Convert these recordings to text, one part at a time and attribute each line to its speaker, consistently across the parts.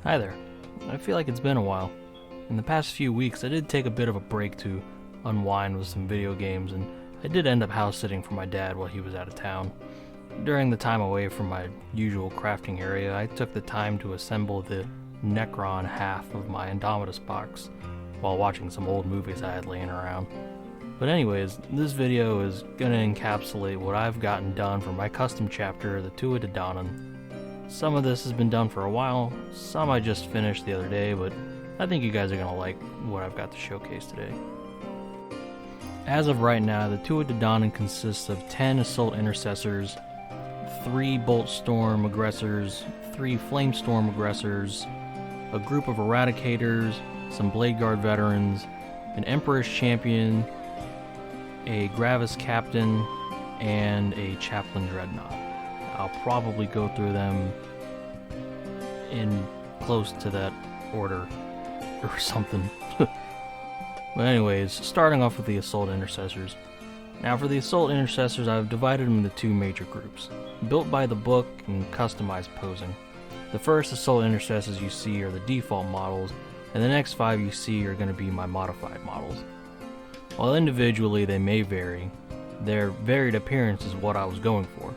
Speaker 1: Hi there. I feel like it's been a while. In the past few weeks, I did take a bit of a break to unwind with some video games, and I did end up house sitting for my dad while he was out of town. During the time away from my usual crafting area, I took the time to assemble the Necron half of my Indomitus box while watching some old movies I had laying around. But anyways, this video is gonna encapsulate what I've gotten done for my custom chapter, the Tuatha De Danann. Some of this has been done for a while, some I just finished the other day, but I think you guys are gonna like what I've got to showcase today. As of right now, the Tuatha De Danann consists of 10 Assault Intercessors, 3 Bolt Storm Aggressors, 3 Flamestorm Aggressors, a group of Eradicators, some Bladeguard Veterans, an Emperor's Champion, a Gravis Captain, and a Chaplain Dreadnought. I'll probably go through them in close to that order or something. But anyways, starting off with the Assault Intercessors. Now for the Assault Intercessors, I've divided them into 2 major groups, built by the book and customized posing. The first Assault Intercessors you see are the default models, and the next 5 you see are going to be my modified models. While individually they may vary, their varied appearance is what I was going for.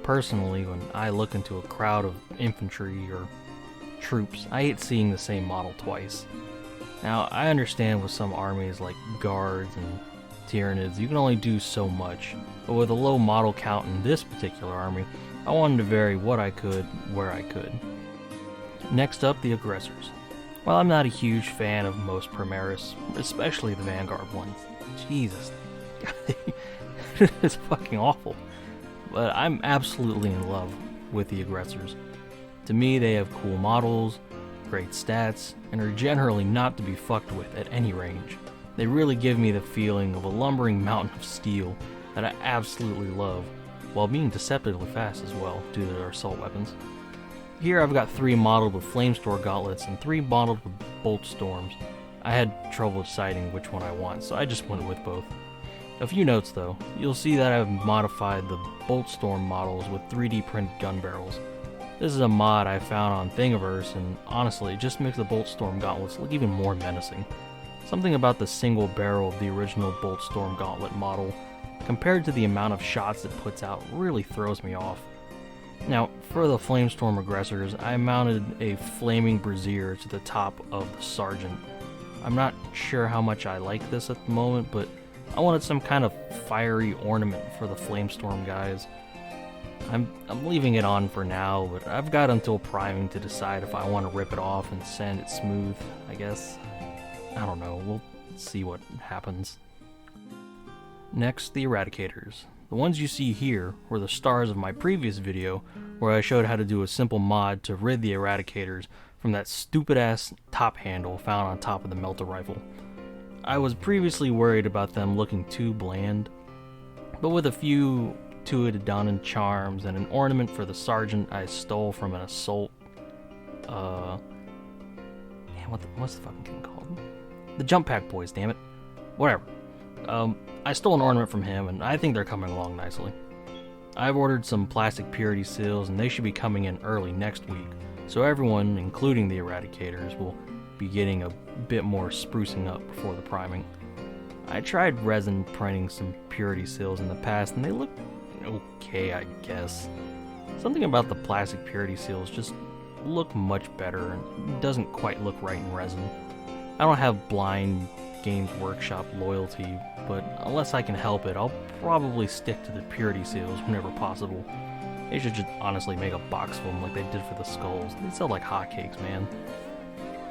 Speaker 1: Personally, when I look into a crowd of infantry or troops, I hate seeing the same model twice. Now, I understand with some armies like guards and Tyranids, you can only do so much, but with a low model count in this particular army, I wanted to vary what I could, where I could. Next up, the Aggressors. While I'm not a huge fan of most Primaris, especially the Vanguard ones, Jesus, it's fucking awful. But I'm absolutely in love with the Aggressors. To me, they have cool models, great stats, and are generally not to be fucked with at any range. They really give me the feeling of a lumbering mountain of steel that I absolutely love, while being deceptively fast as well due to their assault weapons. Here I've got 3 modeled with Flamestorm gauntlets and 3 modeled with Bolt Storms. I had trouble deciding which one I want, so I just went with both. A few notes though, you'll see that I've modified the Bolt Storm models with 3D printed gun barrels. This is a mod I found on Thingiverse, and honestly it just makes the Bolt Storm gauntlets look even more menacing. Something about the single barrel of the original Bolt Storm gauntlet model, compared to the amount of shots it puts out, really throws me off. Now, for the Flamestorm Aggressors, I mounted a flaming brazier to the top of the Sergeant. I'm not sure how much I like this at the moment, but I wanted some kind of fiery ornament for the Flamestorm guys. I'm leaving it on for now, but I've got until priming to decide if I want to rip it off and sand it smooth, I guess. I don't know, we'll see what happens. Next, the Eradicators. The ones you see here were the stars of my previous video, where I showed how to do a simple mod to rid the Eradicators from that stupid ass top handle found on top of the melter rifle. I was previously worried about them looking too bland, but with a few Tuatha De Danann charms and an ornament for the Sergeant I stole from an assault, what's the fucking thing called? The Jump Pack Boys, damn it. Whatever. I stole an ornament from him, and I think they're coming along nicely. I've ordered some plastic purity seals, and they should be coming in early next week, so everyone, including the Eradicators, will be getting a bit more sprucing up before the priming. I tried resin printing some purity seals in the past, and they look okay, I guess. Something about the plastic purity seals just look much better, and doesn't quite look right in resin. I don't have blind Games Workshop loyalty, but unless I can help it, I'll probably stick to the purity seals whenever possible. They should just honestly make a box of them like they did for the skulls. They sell like hotcakes, man.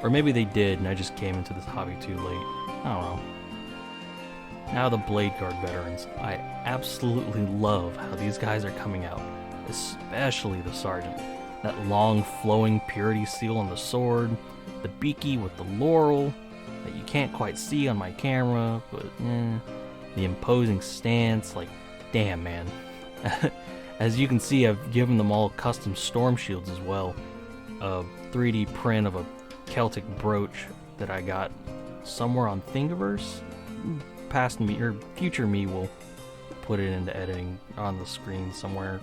Speaker 1: Or maybe they did and I just came into this hobby too late. I don't know. Now the Bladeguard Veterans. I absolutely love how these guys are coming out, especially the Sergeant. That long flowing purity seal on the sword, the beaky with the laurel that you can't quite see on my camera, but the imposing stance, like, damn, man. As you can see, I've given them all custom storm shields as well. A 3D print of a Celtic brooch that I got somewhere on Thingiverse. Past me, or future me will put it into editing on the screen somewhere.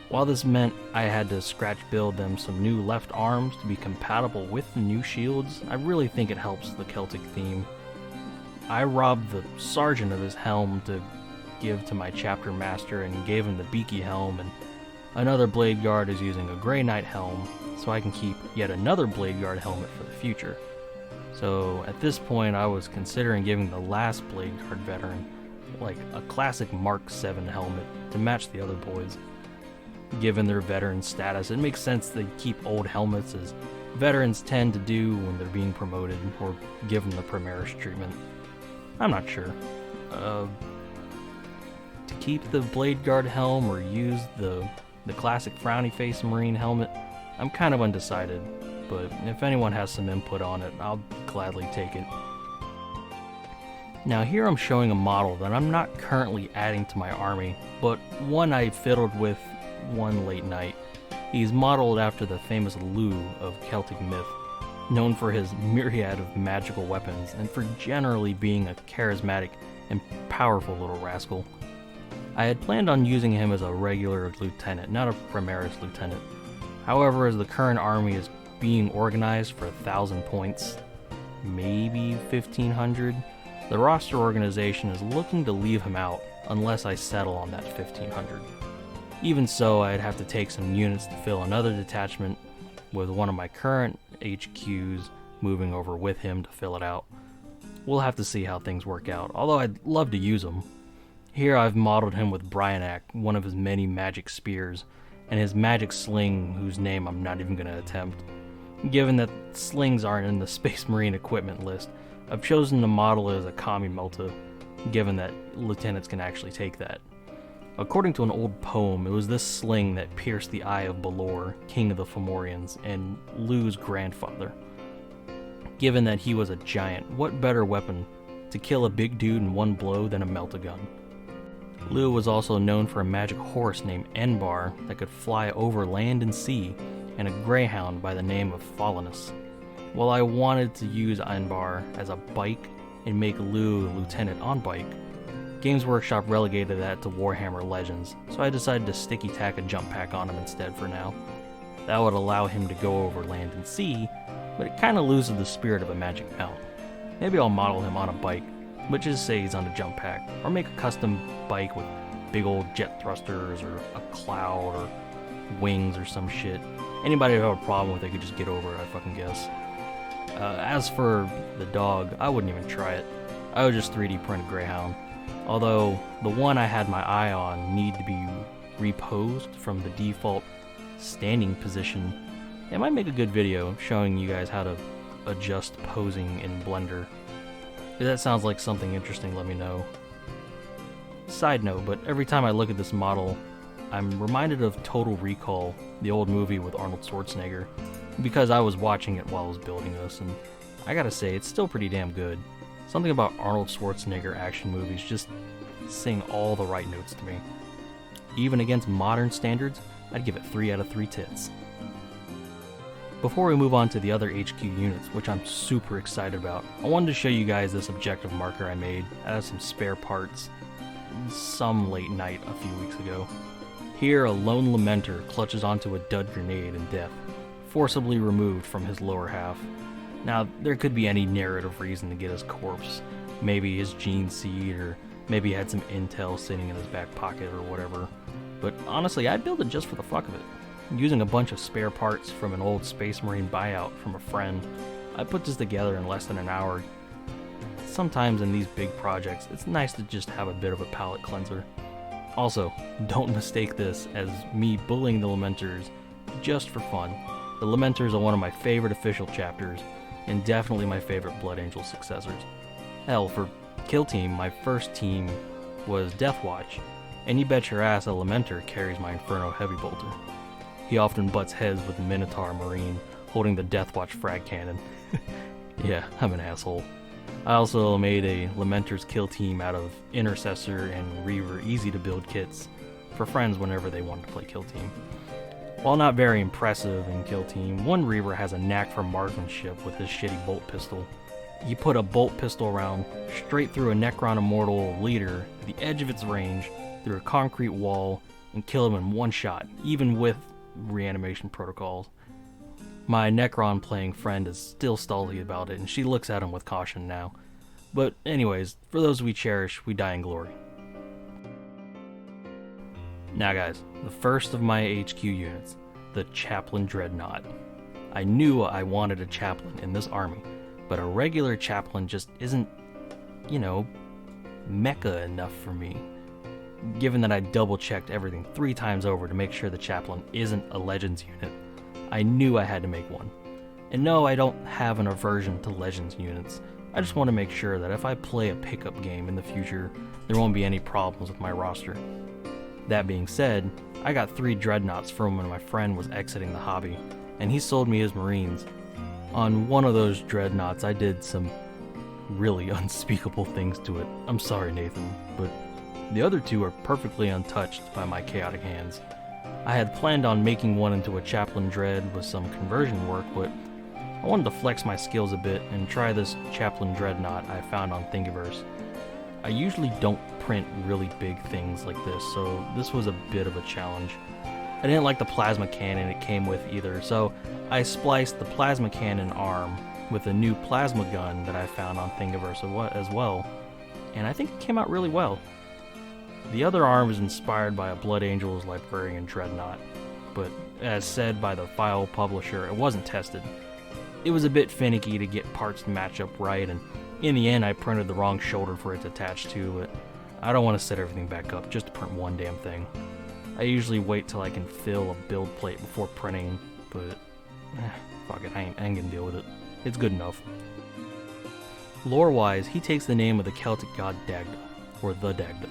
Speaker 1: While this meant I had to scratch build them some new left arms to be compatible with the new shields, I really think it helps the Celtic theme. I robbed the sergeant of his helm to give to my chapter master and gave him the beaky helm, and another Bladeguard is using a Grey Knight helm, so I can keep yet another Bladeguard helmet for the future. So at this point I was considering giving the last Bladeguard veteran like a classic Mark 7 helmet to match the other boys. Given their veteran status, it makes sense they keep old helmets, as veterans tend to do when they're being promoted or given the Primaris treatment. I'm not sure. To keep the Bladeguard helm or use the classic frowny face Marine helmet, I'm kind of undecided, but if anyone has some input on it, I'll gladly take it. Now here I'm showing a model that I'm not currently adding to my army, but one I fiddled with one late night. He's modeled after the famous Lugh of Celtic myth, known for his myriad of magical weapons and for generally being a charismatic and powerful little rascal. I had planned on using him as a regular lieutenant, not a Primaris lieutenant. However, as the current army is being organized for 1,000 points, maybe 1,500, the roster organization is looking to leave him out unless I settle on that 1,500. Even so, I'd have to take some units to fill another detachment, with one of my current HQs moving over with him to fill it out. We'll have to see how things work out, although I'd love to use him. Here I've modeled him with Bryanak, one of his many magic spears, and his magic sling, whose name I'm not even going to attempt. Given that slings aren't in the Space Marine equipment list, I've chosen to model it as a Kami Melta, given that lieutenants can actually take that. According to an old poem, it was this sling that pierced the eye of Balor, king of the Fomorians, and Lugh's grandfather. Given that he was a giant, what better weapon to kill a big dude in one blow than a melt-a-gun? Lugh was also known for a magic horse named Enbar that could fly over land and sea, and a greyhound by the name of Falinus. While I wanted to use Enbar as a bike and make Lugh a lieutenant on bike, Games Workshop relegated that to Warhammer Legends, so I decided to sticky tack a jump pack on him instead for now. That would allow him to go over land and sea, but it kinda loses the spirit of a magic mount. Maybe I'll model him on a bike, but just say he's on a jump pack, or make a custom bike with big old jet thrusters, or a cloud, or wings, or some shit. Anybody who have a problem with it could just get over it, I fucking guess. As for the dog, I wouldn't even try it. I would just 3D print a Greyhound. Although, the one I had my eye on needed to be reposed from the default standing position. It might make a good video showing you guys how to adjust posing in Blender. If that sounds like something interesting, let me know. Side note, but every time I look at this model, I'm reminded of Total Recall, the old movie with Arnold Schwarzenegger, because I was watching it while I was building this, and I gotta say, it's still pretty damn good. Something about Arnold Schwarzenegger action movies just sing all the right notes to me. Even against modern standards, I'd give it 3 out of 3 tits. Before we move on to the other HQ units, which I'm super excited about, I wanted to show you guys this objective marker I made out of some spare parts some late night a few weeks ago. Here, a lone lamenter clutches onto a dud grenade in death, forcibly removed from his lower half. Now, there could be any narrative reason to get his corpse. Maybe his gene seed, or maybe he had some intel sitting in his back pocket or whatever. But honestly, I'd build it just for the fuck of it. Using a bunch of spare parts from an old Space Marine buyout from a friend, I put this together in less than an hour. Sometimes in these big projects, it's nice to just have a bit of a palate cleanser. Also, don't mistake this as me bullying the Lamenters just for fun. The Lamenters are one of my favorite official chapters, and definitely my favorite Blood Angel successors. Hell, for Kill Team, my first team was Deathwatch, and you bet your ass a Lamenter carries my Inferno Heavy Bolter. He often butts heads with Minotaur Marine, holding the Deathwatch frag cannon. Yeah, I'm an asshole. I also made a Lamenter's Kill Team out of Intercessor and Reaver easy to build kits for friends whenever they wanted to play Kill Team. While not very impressive in Kill Team, one Reaver has a knack for marksmanship with his shitty bolt pistol. You put a bolt pistol round straight through a Necron Immortal leader at the edge of its range, through a concrete wall, and kill him in one shot, even with reanimation protocols. My Necron playing friend is still salty about it, and she looks at him with caution now. But anyways, for those we cherish, we die in glory. Now guys, the first of my HQ units, the Chaplain Dreadnought. I knew I wanted a chaplain in this army, but a regular chaplain just isn't, mecha enough for me. Given that I double-checked everything 3 times over to make sure the chaplain isn't a Legends unit, I knew I had to make one. And no, I don't have an aversion to Legends units. I just want to make sure that if I play a pickup game in the future, there won't be any problems with my roster. That being said, I got 3 Dreadnoughts from when my friend was exiting the hobby, and he sold me his Marines. On one of those Dreadnoughts, I did some really unspeakable things to it. I'm sorry, Nathan, but the other 2 are perfectly untouched by my chaotic hands. I had planned on making one into a Chaplain Dread with some conversion work, but I wanted to flex my skills a bit and try this Chaplain Dreadnought I found on Thingiverse. I usually don't print really big things like this, so this was a bit of a challenge. I didn't like the plasma cannon it came with either, so I spliced the plasma cannon arm with a new plasma gun that I found on Thingiverse as well, and I think it came out really well. The other arm is inspired by a Blood Angels Librarian Dreadnought, but as said by the file publisher, it wasn't tested. It was a bit finicky to get parts to match up right, and in the end I printed the wrong shoulder for it to attach to, but I don't want to set everything back up just to print one damn thing. I usually wait till I can fill a build plate before printing, but fuck it, I ain't gonna deal with it. It's good enough. Lore-wise, he takes the name of the Celtic god Dagda, or the Dagda.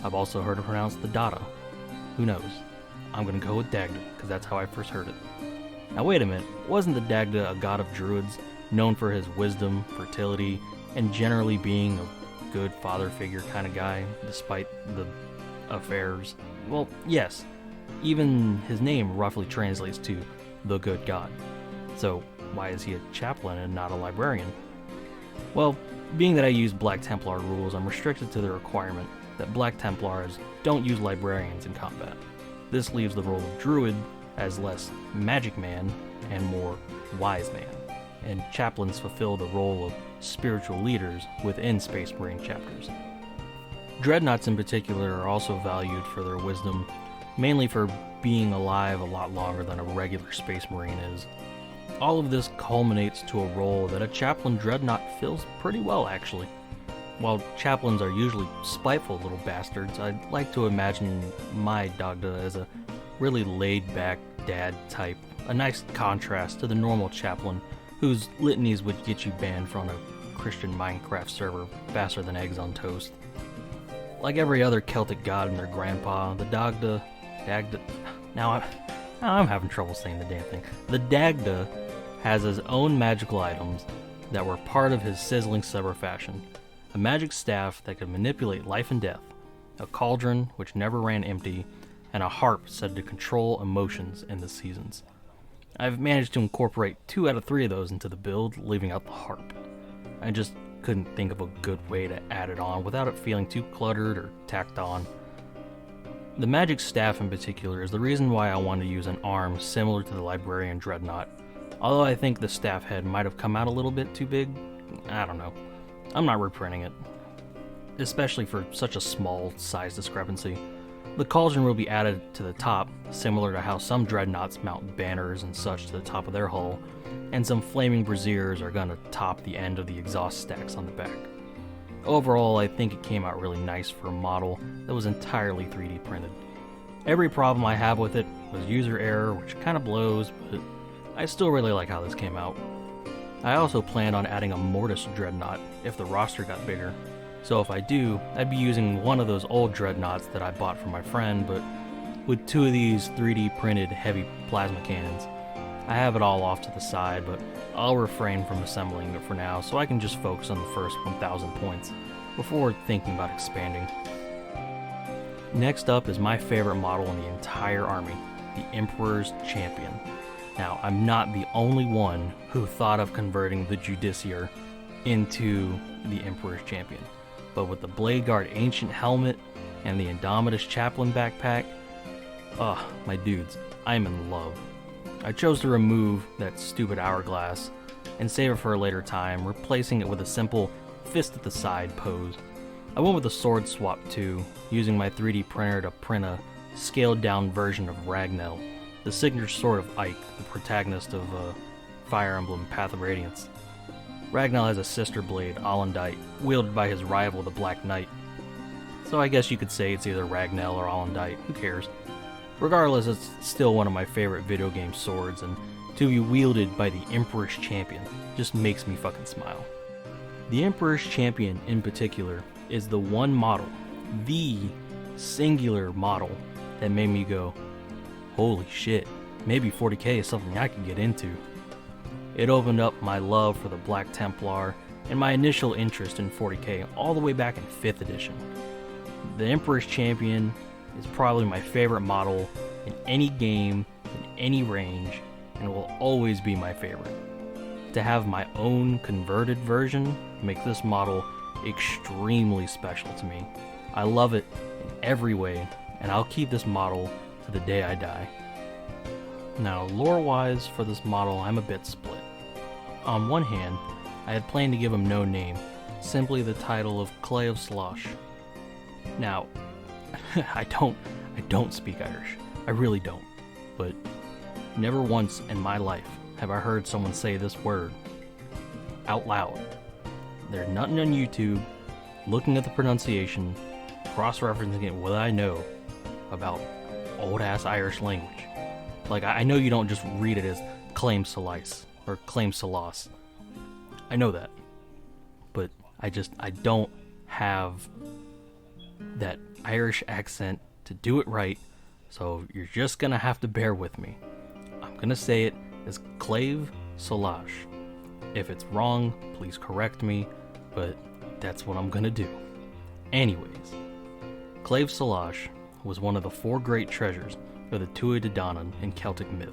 Speaker 1: I've also heard it pronounced the Dada. Who knows? I'm gonna go with Dagda, because that's how I first heard it. Now wait a minute, wasn't the Dagda a god of druids, known for his wisdom, fertility, and generally being a good father figure kind of guy, despite the affairs? Well, yes. Even his name roughly translates to the good god. So why is he a chaplain and not a librarian? Well, being that I use Black Templar rules, I'm restricted to the requirement that Black Templars don't use librarians in combat. This leaves the role of druid as less magic man and more wise man, and chaplains fulfill the role of spiritual leaders within Space Marine chapters. Dreadnoughts in particular are also valued for their wisdom, mainly for being alive a lot longer than a regular Space Marine is. All of this culminates to a role that a Chaplain Dreadnought fills pretty well, actually. While chaplains are usually spiteful little bastards, I'd like to imagine my Dagda as a really laid-back dad type, a nice contrast to the normal chaplain whose litanies would get you banned from a Christian Minecraft server faster than eggs on toast. Like every other Celtic god and their grandpa, the Dagda, now I'm having trouble saying the damn thing. The Dagda has his own magical items that were part of his sizzling summer fashion. A magic staff that could manipulate life and death, a cauldron which never ran empty, and a harp said to control emotions in the seasons. I've managed to incorporate 2 out of 3 of those into the build, leaving out the harp. I just couldn't think of a good way to add it on without it feeling too cluttered or tacked on. The magic staff in particular is the reason why I wanted to use an arm similar to the Librarian Dreadnought. Although I think the staff head might have come out a little bit too big, I don't know. I'm not reprinting it, especially for such a small size discrepancy. The cauldron will be added to the top, similar to how some dreadnoughts mount banners and such to the top of their hull, and some flaming braziers are gonna top the end of the exhaust stacks on the back. Overall, I think it came out really nice for a model that was entirely 3D printed. Every problem I have with it was user error, which kinda blows, but I still really like how this came out. I also planned on adding a Mortis Dreadnought if the roster got bigger, so if I do, I'd be using one of those old Dreadnoughts that I bought from my friend, but with 2 of these 3D printed heavy plasma cannons. I have it all off to the side, but I'll refrain from assembling it for now so I can just focus on the first 1,000 points before thinking about expanding. Next up is my favorite model in the entire army, the Emperor's Champion. Now, I'm not the only one who thought of converting the Justiciar into the Emperor's Champion, but with the Bladeguard Ancient Helmet and the Indomitus Chaplain backpack, My dudes, I am in love. I chose to remove that stupid hourglass and save it for a later time, replacing it with a simple fist at the side pose. I went with a sword swap too, using my 3D printer to print a scaled down version of Ragnell, the signature sword of Ike, the protagonist of Fire Emblem Path of Radiance. Ragnell has a sister blade, Allendite, wielded by his rival, the Black Knight. So I guess you could say it's either Ragnell or Allendite, who cares? Regardless, it's still one of my favorite video game swords, and to be wielded by the Emperor's Champion just makes me fucking smile. The Emperor's Champion in particular is the one model, the singular model, that made me go, holy shit, maybe 40k is something I can get into. It opened up my love for the Black Templar and my initial interest in 40k all the way back in 5th edition. The Emperor's Champion is probably my favorite model in any game, in any range, and will always be my favorite. To have my own converted version makes this model extremely special to me. I love it in every way, and I'll keep this model to the day I die. Now, lore-wise for this model, I'm a bit split. On one hand, I had planned to give him no name, simply the title of Clay of Slosh. Now, I don't speak Irish. I really don't. But never once in my life have I heard someone say this word out loud. There's nothing on YouTube, looking at the pronunciation, cross-referencing it with what I know about old-ass Irish language. Like, I know you don't just read it as Claim Salice or Claim Salas. I know that. But I don't have that Irish accent to do it right, so you're just gonna have to bear with me. I'm gonna say it as Clave Salash. If it's wrong, please correct me, but that's what I'm gonna do. Anyways, Clave Salash was one of the 4 great treasures of the Tuatha De Danann in Celtic myth,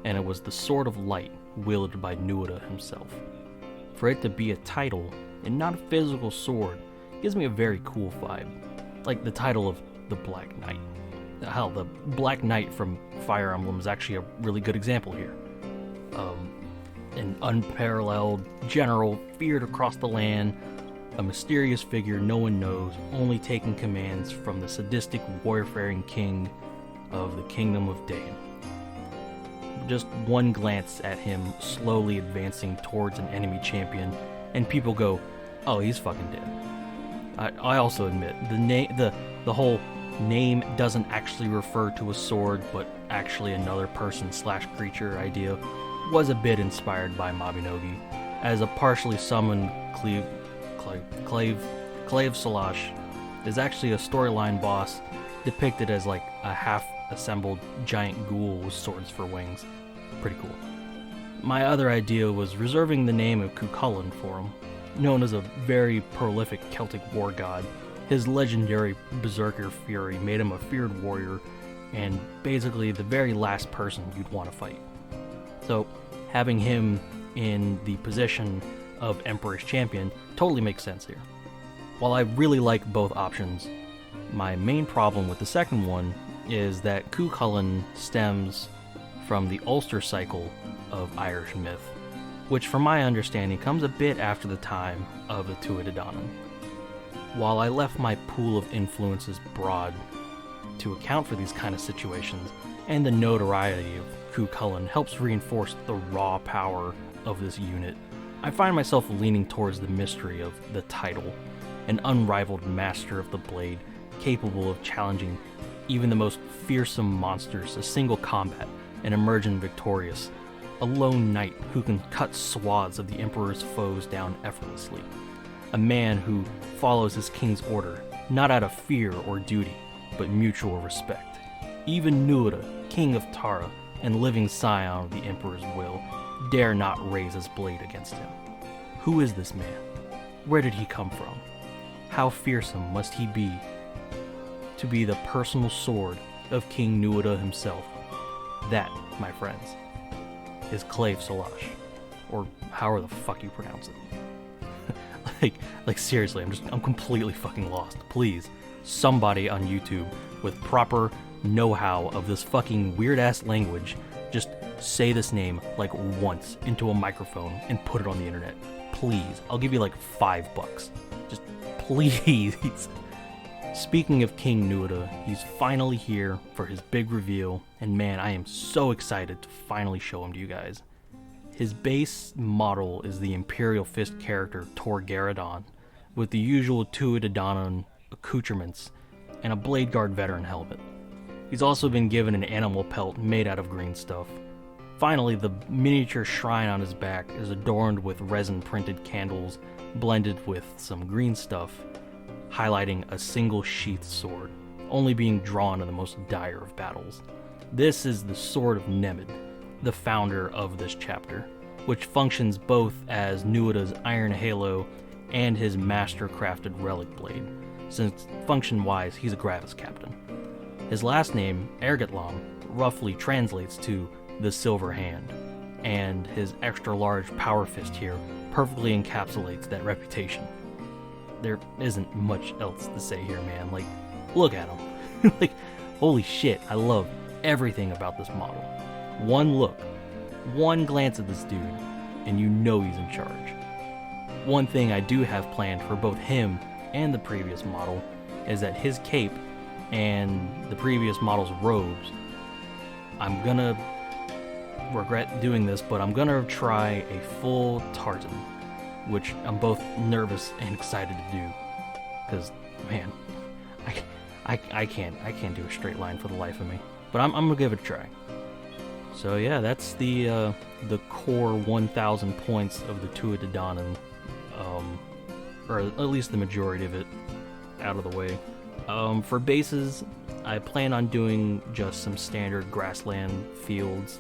Speaker 1: and it was the Sword of Light wielded by Nuda himself. For it to be a title and not a physical sword gives me a very cool vibe, like the title of the Black Knight. Hell, the Black Knight from Fire Emblem is actually a really good example here. An unparalleled general feared across the land, a mysterious figure no one knows, only taking commands from the sadistic warfaring king of the Kingdom of Dain. Just one glance at him slowly advancing towards an enemy champion, and people go, oh, he's fucking dead. I also admit, the whole name doesn't actually refer to a sword, but actually another person/creature idea was a bit inspired by Mabinogi, as a partially summoned Clave Salash is actually a storyline boss depicted as like a half-assembled giant ghoul with swords for wings. Pretty cool. My other idea was reserving the name of Cuchulainn for him. Known as a very prolific Celtic war god, his legendary berserker fury made him a feared warrior and basically the very last person you'd want to fight. So having him in the position of Emperor's Champion totally makes sense here. While I really like both options, my main problem with the second one is that Cuchulainn stems from the Ulster cycle of Irish myth, which from my understanding comes a bit after the time of the Tuatha De Danann. While I left my pool of influences broad to account for these kind of situations, and the notoriety of Cuchulainn helps reinforce the raw power of this unit, I find myself leaning towards the mystery of the title, an unrivaled master of the blade capable of challenging even the most fearsome monsters to single combat and emerging victorious, a lone knight who can cut swaths of the Emperor's foes down effortlessly, a man who follows his king's order, not out of fear or duty, but mutual respect. Even Nuda, king of Tara and living scion of the Emperor's will, dare not raise his blade against him. Who is this man? Where did he come from? How fearsome must he be to be the personal sword of King Nuda himself? That, my friends, is Clave Salash, or however the fuck you pronounce it. like seriously, I'm completely fucking lost. Please, somebody on YouTube with proper know-how of this fucking weird-ass language, just say this name like once into a microphone and put it on the internet. Please. I'll give you like $5. Just please. Speaking of King Nuda, he's finally here for his big reveal, and man, I am so excited to finally show him to you guys. His base model is the Imperial Fist character Tuatha De Danann, with the usual Tuatha De Danann accoutrements and a Bladeguard Veteran helmet. He's also been given an animal pelt made out of green stuff. Finally, the miniature shrine on his back is adorned with resin-printed candles blended with some green stuff, highlighting a single sheathed sword, only being drawn in the most dire of battles. This is the Sword of Nemid, the founder of this chapter, which functions both as Nuda's Iron Halo and his master-crafted relic blade, since function-wise he's a Gravis captain. His last name, Ergetlam, roughly translates to the Silver Hand, and his extra-large power fist here perfectly encapsulates that reputation. There isn't much else to say here, man. Like, look at him. Like, holy shit, I love everything about this model. One look, one glance at this dude, and you know he's in charge. One thing I do have planned for both him and the previous model is that his cape and the previous model's robes, I'm gonna regret doing this, but I'm gonna try a full tartan, which I'm both nervous and excited to do, because man, I can't do a straight line for the life of me, but I'm gonna give it a try. So yeah, that's the core 1,000 points of the Tuatha De Danann, or at least the majority of it out of the way. For bases, I plan on doing just some standard grassland fields.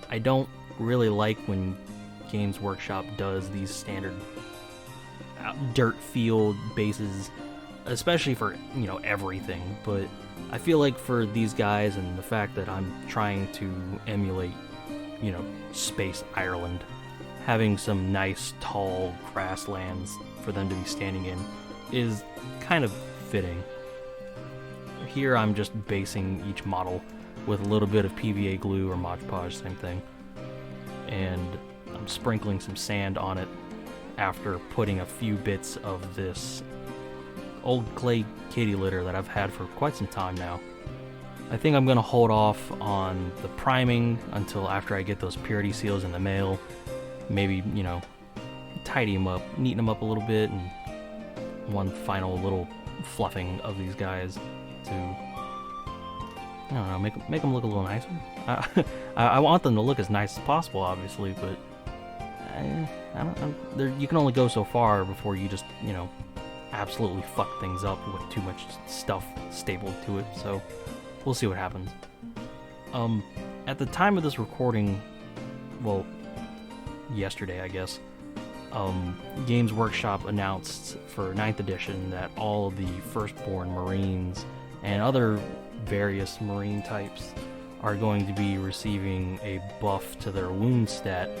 Speaker 1: I don't really like when Games Workshop does these standard dirt field bases, especially for, you know, everything, but I feel like for these guys and the fact that I'm trying to emulate, you know, Space Ireland, having some nice tall grasslands for them to be standing in is kind of fitting. Here I'm just basing each model with a little bit of PVA glue or Mod Podge, same thing, and I'm sprinkling some sand on it after putting a few bits of this old clay kitty litter that I've had for quite some time now. I think I'm going to hold off on the priming until after I get those purity seals in the mail. Maybe, you know, tidy them up, neaten them up a little bit, and one final little fluffing of these guys to, I don't know, make them look a little nicer. I want them to look as nice as possible, obviously, but you can only go so far before you just, you know, absolutely fuck things up with too much stuff stapled to it, so we'll see what happens. At the time of this recording, well, yesterday, I guess, Games Workshop announced for 9th edition that all of the Firstborn Marines and other various Marine types are going to be receiving a buff to their wound stat.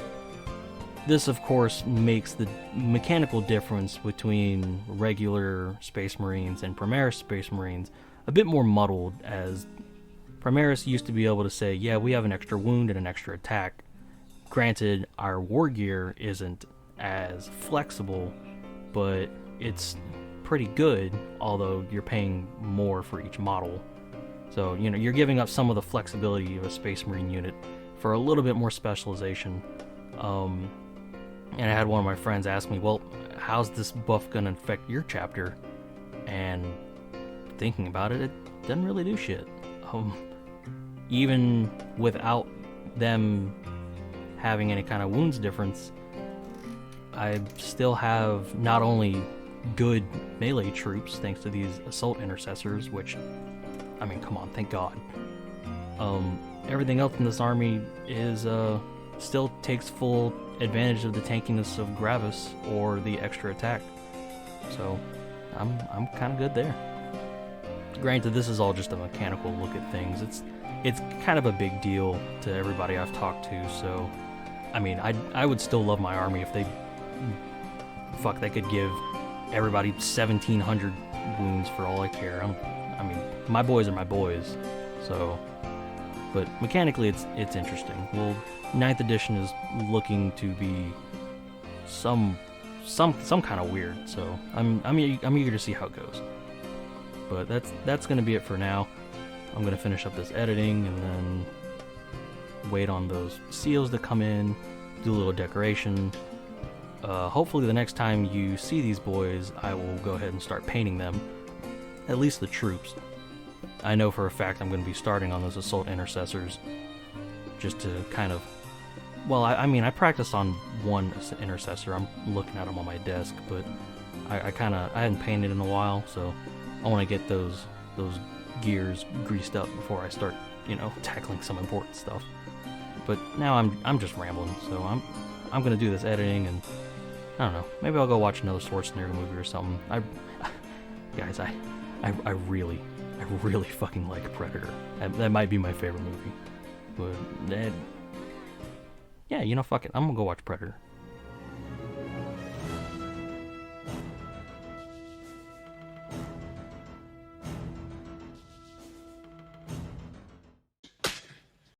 Speaker 1: This, of course, makes the mechanical difference between regular Space Marines and Primaris Space Marines a bit more muddled, as Primaris used to be able to say, yeah, we have an extra wound and an extra attack. Granted, our war gear isn't as flexible, but it's pretty good, although you're paying more for each model. So, you know, you're giving up some of the flexibility of a Space Marine unit for a little bit more specialization. And I had one of my friends ask me, well, how's this buff going to affect your chapter? And thinking about it, it doesn't really do shit. Even without them having any kind of wounds difference, I still have not only good melee troops thanks to these assault intercessors, which, I mean, come on, thank God. Everything else in this army is still takes full advantage of the tankiness of Gravis or the extra attack. So I'm kind of good there. Granted, this is all just a mechanical look at things. It's kind of a big deal to everybody I've talked to, so I mean, I would still love my army if they could give everybody 1,700 wounds for all I care. I mean, my boys are my boys, so. But mechanically, it's interesting. Well, 9th edition is looking to be some kind of weird, so I'm eager to see how it goes. But that's gonna be it for now. I'm gonna finish up this editing and then wait on those seals to come in, do a little decoration. Hopefully the next time you see these boys, I will go ahead and start painting them, at least the troops. I know for a fact I'm going to be starting on those assault intercessors, just to kind of, well, I mean, I practiced on one intercessor. I'm looking at them on my desk, but I hadn't painted in a while, so I want to get those gears greased up before I start, tackling some important stuff. But now I'm just rambling, so I'm gonna do this editing, and I don't know, maybe I'll go watch another Schwarzenegger movie or something. Guys, I really fucking like Predator. That might be my favorite movie. But yeah, fuck it. I'm gonna go watch Predator.